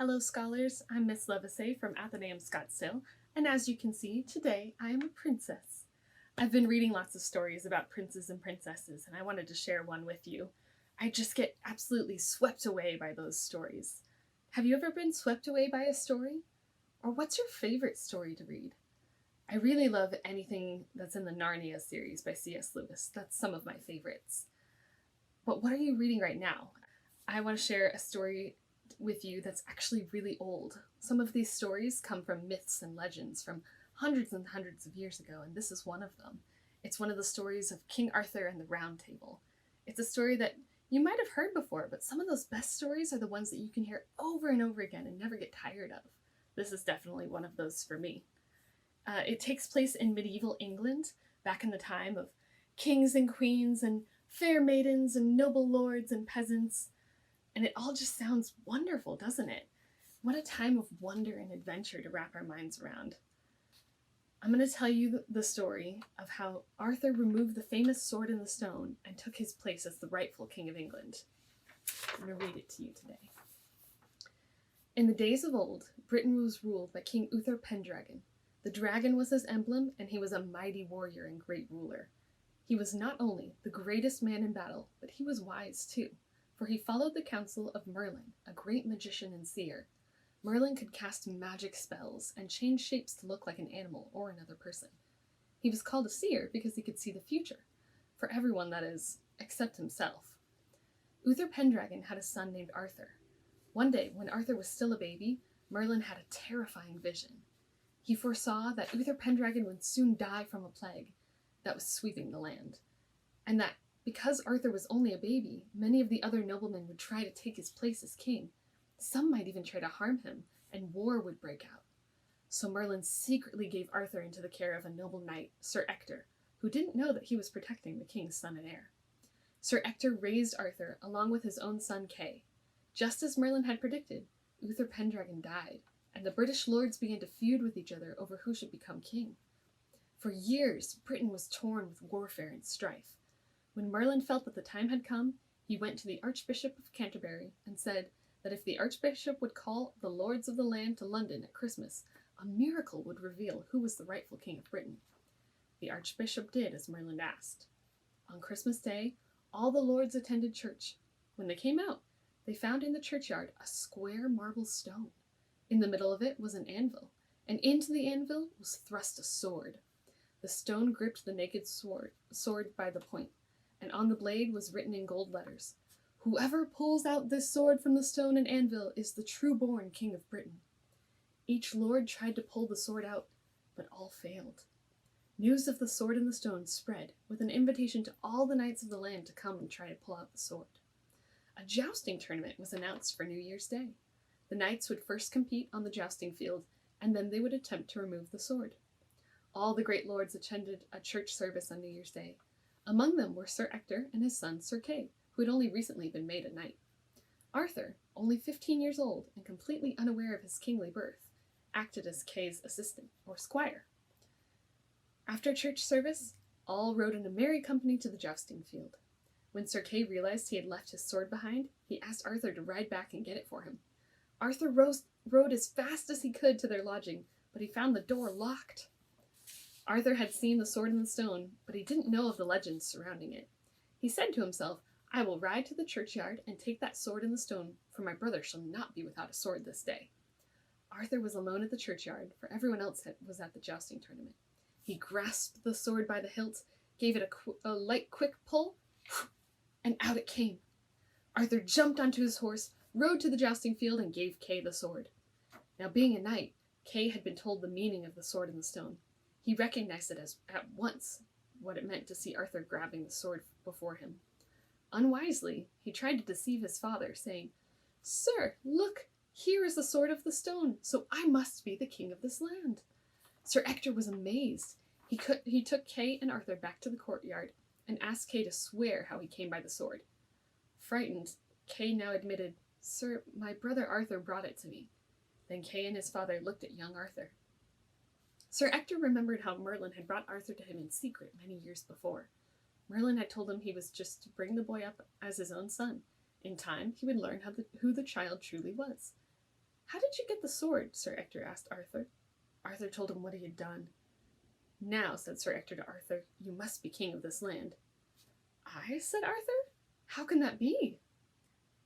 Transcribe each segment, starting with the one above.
Hello scholars, I'm Ms Lievsay from Scottsdale, and as you can see, today I am a princess. I've been reading lots of stories about princes and princesses, and I wanted to share one with you. I just get absolutely swept away by those stories. Have you ever been swept away by a story? Or what's your favorite story to read? I really love anything that's in the Narnia series by C.S. Lewis. That's some of my favorites. But what are you reading right now? I want to share a story with you that's actually really old. Some of these stories come from myths and legends from hundreds and hundreds of years ago, and this is one of them. It's one of the stories of King Arthur and the Round Table. It's a story that you might have heard before, but some of those best stories are the ones that you can hear over and over again and never get tired of. This is definitely one of those for me. It takes place in medieval England, back in the time of kings and queens and fair maidens and noble lords and peasants. And it all just sounds wonderful, doesn't it? What a time of wonder and adventure to wrap our minds around. I'm going to tell you the story of how Arthur removed the famous sword in the stone and took his place as the rightful king of England. I'm going to read it to you today. In the days of old, Britain was ruled by King Uther Pendragon. The dragon was his emblem, and he was a mighty warrior and great ruler. He was not only the greatest man in battle, but he was wise too. For he followed the counsel of Merlin, a great magician and seer. Merlin could cast magic spells and change shapes to look like an animal or another person. He was called a seer because he could see the future, for everyone, that is, except himself. Uther Pendragon had a son named Arthur. One day, when Arthur was still a baby, Merlin had a terrifying vision. He foresaw that Uther Pendragon would soon die from a plague that was sweeping the land, and that because Arthur was only a baby, many of the other noblemen would try to take his place as king. Some might even try to harm him, and war would break out. So Merlin secretly gave Arthur into the care of a noble knight, Sir Ector, who didn't know that he was protecting the king's son and heir. Sir Ector raised Arthur along with his own son Kay. Just as Merlin had predicted, Uther Pendragon died, and the British lords began to feud with each other over who should become king. For years, Britain was torn with warfare and strife. When Merlin felt that the time had come, he went to the Archbishop of Canterbury and said that if the Archbishop would call the lords of the land to London at Christmas, a miracle would reveal who was the rightful king of Britain. The Archbishop did as Merlin asked. On Christmas Day, all the lords attended church. When they came out, they found in the churchyard a square marble stone. In the middle of it was an anvil, and into the anvil was thrust a sword. The stone gripped the naked sword by the point, and on the blade was written in gold letters, "Whoever pulls out this sword from the stone and anvil is the true-born king of Britain." Each lord tried to pull the sword out, but all failed. News of the sword and the stone spread, with an invitation to all the knights of the land to come and try to pull out the sword. A jousting tournament was announced for New Year's Day. The knights would first compete on the jousting field, and then they would attempt to remove the sword. All the great lords attended a church service on New Year's Day. Among them were Sir Ector and his son Sir Kay, who had only recently been made a knight. Arthur, only 15 years old and completely unaware of his kingly birth, acted as Kay's assistant, or squire. After church service, all rode in a merry company to the jousting field. When Sir Kay realized he had left his sword behind, he asked Arthur to ride back and get it for him. Arthur rode as fast as he could to their lodging, but he found the door locked. Arthur had seen the sword and the stone, but he didn't know of the legends surrounding it. He said to himself, "I will ride to the churchyard and take that sword and the stone, for my brother shall not be without a sword this day." Arthur was alone at the churchyard, for everyone else was at the jousting tournament. He grasped the sword by the hilt, gave it a light, quick pull, and out it came. Arthur jumped onto his horse, rode to the jousting field, and gave Kay the sword. Now, being a knight, Kay had been told the meaning of the sword and the stone. He recognized it as at once what it meant to see Arthur grabbing the sword before him. Unwisely, he tried to deceive his father, saying, "Sir, look, here is the sword of the stone, so I must be the king of this land." Sir Ector was amazed. He took Kay and Arthur back to the courtyard and asked Kay to swear how he came by the sword. Frightened, Kay now admitted, "Sir, my brother Arthur brought it to me." Then Kay and his father looked at young Arthur. Sir Ector remembered how Merlin had brought Arthur to him in secret many years before. Merlin had told him he was just to bring the boy up as his own son. In time, he would learn who the child truly was. "How did you get the sword?" Sir Ector asked Arthur. Arthur told him what he had done. "Now," said Sir Ector to Arthur, "you must be king of this land." "I?" said Arthur. "How can that be?"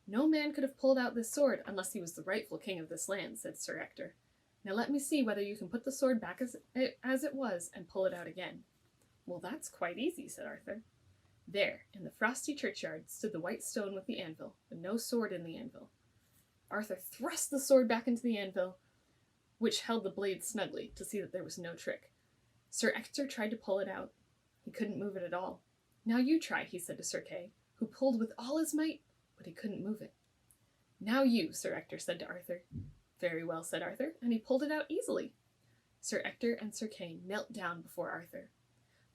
"No man could have pulled out this sword unless he was the rightful king of this land," said Sir Ector. "Now let me see whether you can put the sword back as it was and pull it out again." "Well, that's quite easy," said Arthur. There, in the frosty churchyard, stood the white stone with the anvil, but no sword in the anvil. Arthur thrust the sword back into the anvil, which held the blade snugly, to see that there was no trick. Sir Ector tried to pull it out. He couldn't move it at all. "Now you try," he said to Sir Kay, who pulled with all his might, but he couldn't move it. "Now you," Sir Ector said to Arthur. "Very well," said Arthur, and he pulled it out easily. Sir Ector and Sir Kay knelt down before Arthur.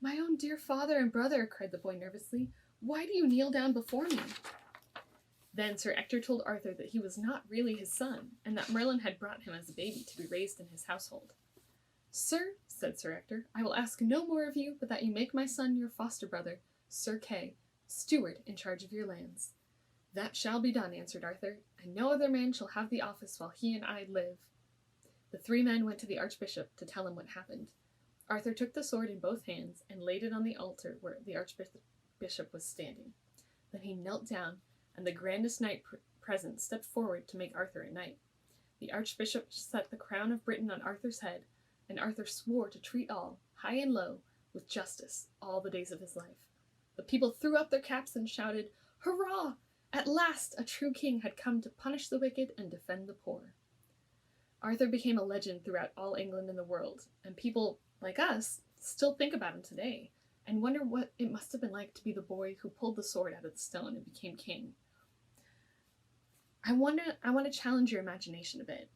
"My own dear father and brother," cried the boy nervously, "why do you kneel down before me?" Then Sir Ector told Arthur that he was not really his son, and that Merlin had brought him as a baby to be raised in his household. "Sir," said Sir Ector, "I will ask no more of you but that you make my son your foster brother, Sir Kay, steward in charge of your lands." "That shall be done," answered Arthur, "and no other man shall have the office while he and I live." The three men went to the Archbishop to tell him what happened. Arthur took the sword in both hands and laid it on the altar where the Archbishop was standing. Then he knelt down, and the grandest knight present stepped forward to make Arthur a knight. The Archbishop set the crown of Britain on Arthur's head, and Arthur swore to treat all, high and low, with justice all the days of his life. The people threw up their caps and shouted, "Hurrah! At last a true king had come to punish the wicked and defend the poor." Arthur became a legend throughout all England and the world, and people, like us, still think about him today, and wonder what it must have been like to be the boy who pulled the sword out of the stone and became king. I want to challenge your imagination a bit.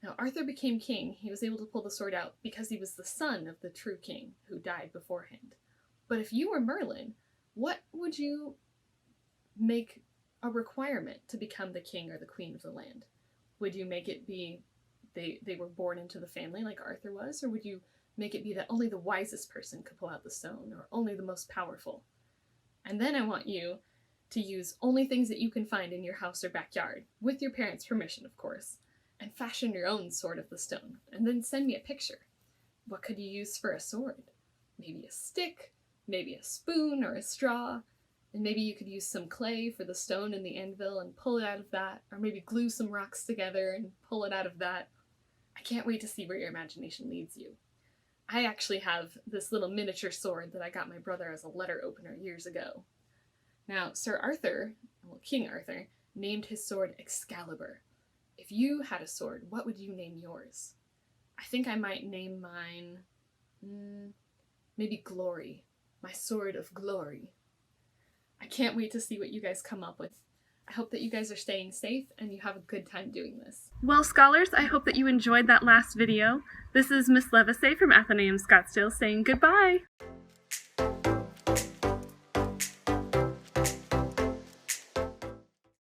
Now, Arthur became king. He was able to pull the sword out because he was the son of the true king who died beforehand. But if you were Merlin, what would you make a requirement to become the king or the queen of the land? Would you make it be they were born into the family like Arthur was, or would you make it be that only the wisest person could pull out the stone, or only the most powerful? And then I want you to use only things that you can find in your house or backyard, with your parents' permission, of course, and fashion your own sword of the stone, and then send me a picture. What could you use for a sword? Maybe a stick, maybe a spoon or a straw, and maybe you could use some clay for the stone and the anvil and pull it out of that, or maybe glue some rocks together and pull it out of that. I can't wait to see where your imagination leads you. I actually have this little miniature sword that I got my brother as a letter opener years ago. Now, King Arthur, named his sword Excalibur. If you had a sword, what would you name yours? I think I might name mine, maybe Glory. My sword of glory. I can't wait to see what you guys come up with. I hope that you guys are staying safe and you have a good time doing this. Well, scholars, I hope that you enjoyed that last video. This is Ms Lievsay from Athenaeum Scottsdale saying goodbye!